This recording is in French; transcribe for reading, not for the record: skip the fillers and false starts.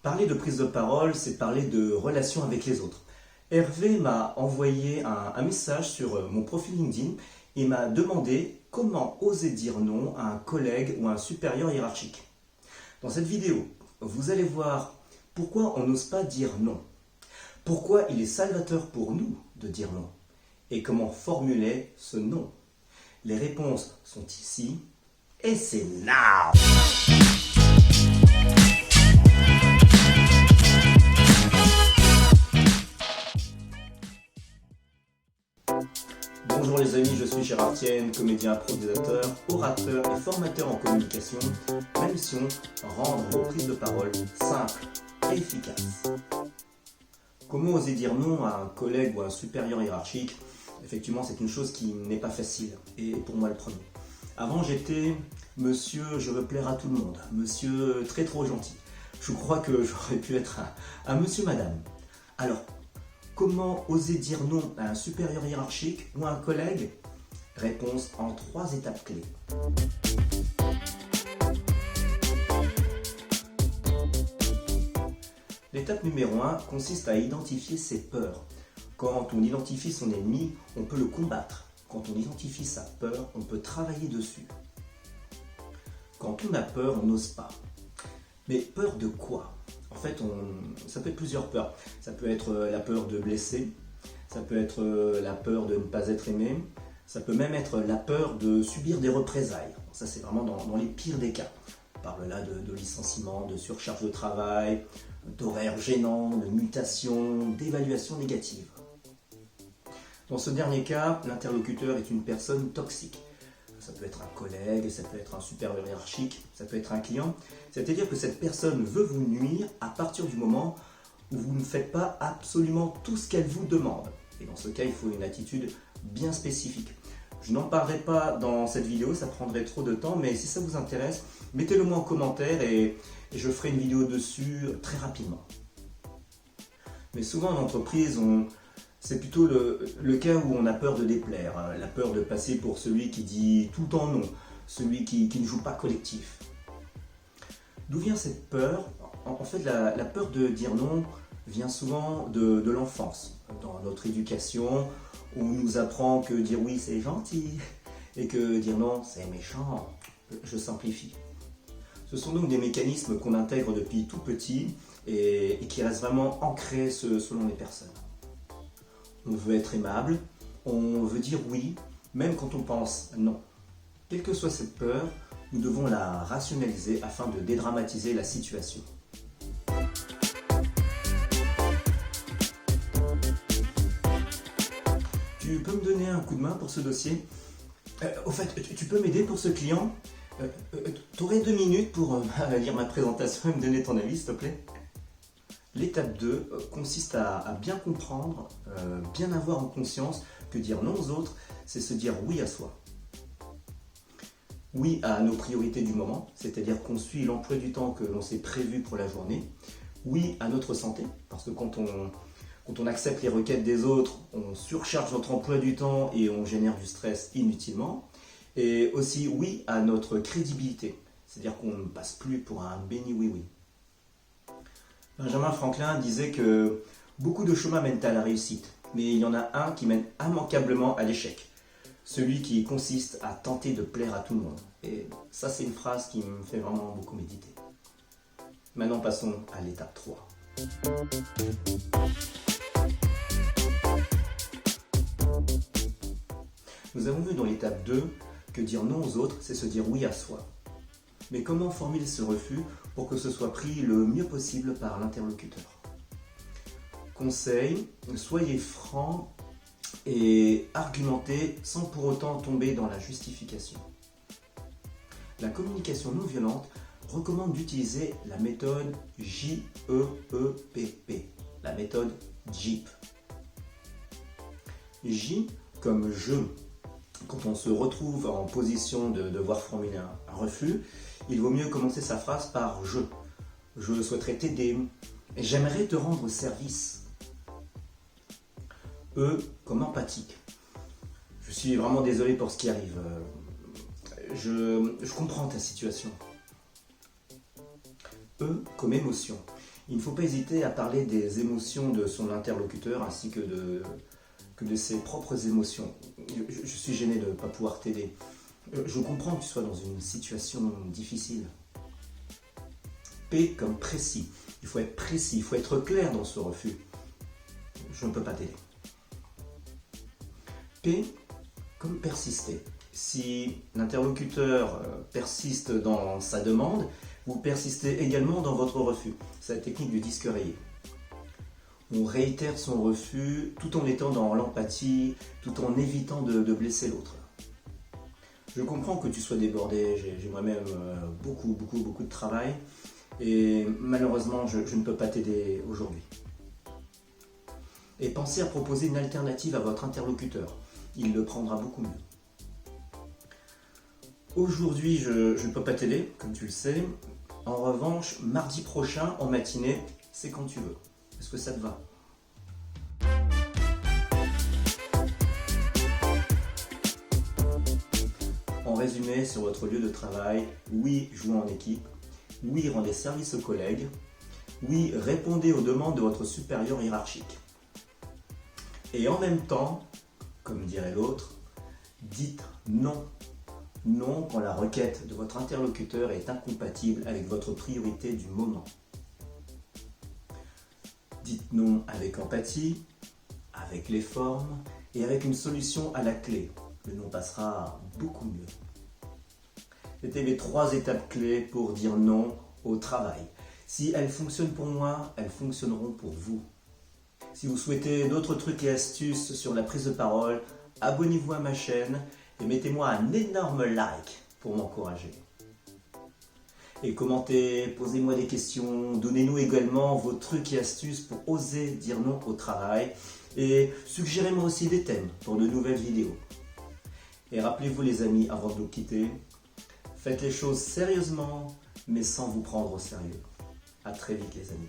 Parler de prise de parole, c'est parler de relation avec les autres. Hervé m'a envoyé un message sur mon profil LinkedIn et m'a demandé comment oser dire non à un collègue ou à un supérieur hiérarchique. Dans cette vidéo, vous allez voir pourquoi on n'ose pas dire non, pourquoi il est salvateur pour nous de dire non et comment formuler ce non. Les réponses sont ici et c'est now! Bonjour les amis, je suis Gérard Tienne, comédien improvisateur, orateur et formateur en communication. Ma mission, rendre vos prises de parole simples et efficaces. Comment oser dire non à un collègue ou à un supérieur hiérarchique? Effectivement, c'est une chose qui n'est pas facile, et pour moi le premier. Avant, j'étais monsieur je veux plaire à tout le monde, monsieur très trop gentil. Je crois que j'aurais pu être un monsieur madame. Alors, comment oser dire non à un supérieur hiérarchique ou à un collègue? Réponse en 3 étapes clés. L'étape numéro 1 consiste à identifier ses peurs. Quand on identifie son ennemi, on peut le combattre. Quand on identifie sa peur, on peut travailler dessus. Quand on a peur, on n'ose pas. Mais peur de quoi? En fait, ça peut être plusieurs peurs. Ça peut être la peur de blesser, ça peut être la peur de ne pas être aimé, ça peut même être la peur de subir des représailles. Ça, c'est vraiment dans les pires des cas. On parle là de licenciement, de surcharge de travail, d'horaires gênants, de mutations, d'évaluations négatives. Dans ce dernier cas, l'interlocuteur est une personne toxique. Ça peut être un collègue, ça peut être un supérieur hiérarchique, ça peut être un client. C'est-à-dire que cette personne veut vous nuire à partir du moment où vous ne faites pas absolument tout ce qu'elle vous demande. Et dans ce cas, il faut une attitude bien spécifique. Je n'en parlerai pas dans cette vidéo, ça prendrait trop de temps, mais si ça vous intéresse, mettez-le moi en commentaire et je ferai une vidéo dessus très rapidement. Mais souvent en entreprise, c'est plutôt le cas où on a peur de déplaire, la peur de passer pour celui qui dit tout le temps non, celui qui ne joue pas collectif. D'où vient cette peur? En fait, la peur de dire non vient souvent de l'enfance. Dans notre éducation, on nous apprend que dire oui c'est gentil et que dire non c'est méchant. Je simplifie. Ce sont donc des mécanismes qu'on intègre depuis tout petit et qui restent vraiment ancrés selon les personnes. On veut être aimable, on veut dire oui, même quand on pense non. Quelle que soit cette peur, nous devons la rationaliser afin de dédramatiser la situation. Tu peux me donner un coup de main pour ce dossier? Au fait, tu peux m'aider pour ce client? Tu aurais 2 minutes pour lire ma présentation et me donner ton avis, s'il te plaît? L'étape 2 consiste à bien comprendre, bien avoir en conscience que dire non aux autres, c'est se dire oui à soi. Oui à nos priorités du moment, c'est-à-dire qu'on suit l'emploi du temps que l'on s'est prévu pour la journée. Oui à notre santé, parce que quand on accepte les requêtes des autres, on surcharge notre emploi du temps et on génère du stress inutilement. Et aussi oui à notre crédibilité, c'est-à-dire qu'on ne passe plus pour un béni oui-oui. Benjamin Franklin disait que beaucoup de chemins mènent à la réussite, mais il y en a un qui mène immanquablement à l'échec. Celui qui consiste à tenter de plaire à tout le monde. Et ça, c'est une phrase qui me fait vraiment beaucoup méditer. Maintenant, passons à l'étape 3. Nous avons vu dans l'étape 2 que dire non aux autres, c'est se dire oui à soi. Mais comment formuler ce refus pour que ce soit pris le mieux possible par l'interlocuteur? Conseil, soyez franc et argumentez sans pour autant tomber dans la justification. La communication non violente recommande d'utiliser la méthode JEEPP, la méthode JEEP. J comme je. Quand on se retrouve en position de devoir formuler un refus, il vaut mieux commencer sa phrase par je. Je souhaiterais t'aider. J'aimerais te rendre service. E comme empathique. Je suis vraiment désolé pour ce qui arrive. Je comprends ta situation. E comme émotion. Il ne faut pas hésiter à parler des émotions de son interlocuteur ainsi que de ses propres émotions. Je suis gêné de ne pas pouvoir t'aider. Je comprends que tu sois dans une situation difficile. P comme précis. Il faut être précis, il faut être clair dans ce refus. Je ne peux pas t'aider. P comme persister. Si l'interlocuteur persiste dans sa demande, vous persistez également dans votre refus. C'est la technique du disque rayé. On réitère son refus tout en étant dans l'empathie, tout en évitant de blesser l'autre. Je comprends que tu sois débordé, j'ai moi-même beaucoup de travail et malheureusement je ne peux pas t'aider aujourd'hui. Et pensez à proposer une alternative à votre interlocuteur, il le prendra beaucoup mieux. Aujourd'hui je ne peux pas t'aider, comme tu le sais. En revanche, mardi prochain en matinée, c'est quand tu veux. Est-ce que ça te va ? En résumé, sur votre lieu de travail, oui, jouez en équipe, oui, rendez service aux collègues, oui, répondez aux demandes de votre supérieur hiérarchique. Et en même temps, comme dirait l'autre, dites non. Non quand la requête de votre interlocuteur est incompatible avec votre priorité du moment. Dites non avec empathie, avec les formes et avec une solution à la clé. Le non passera beaucoup mieux. C'était les 3 étapes clés pour dire non au travail. Si elles fonctionnent pour moi, elles fonctionneront pour vous. Si vous souhaitez d'autres trucs et astuces sur la prise de parole, abonnez-vous à ma chaîne et mettez-moi un énorme like pour m'encourager. Et commentez, posez-moi des questions, donnez-nous également vos trucs et astuces pour oser dire non au travail et suggérez-moi aussi des thèmes pour de nouvelles vidéos. Et rappelez-vous les amis, avant de nous quitter, faites les choses sérieusement mais sans vous prendre au sérieux. À très vite les amis.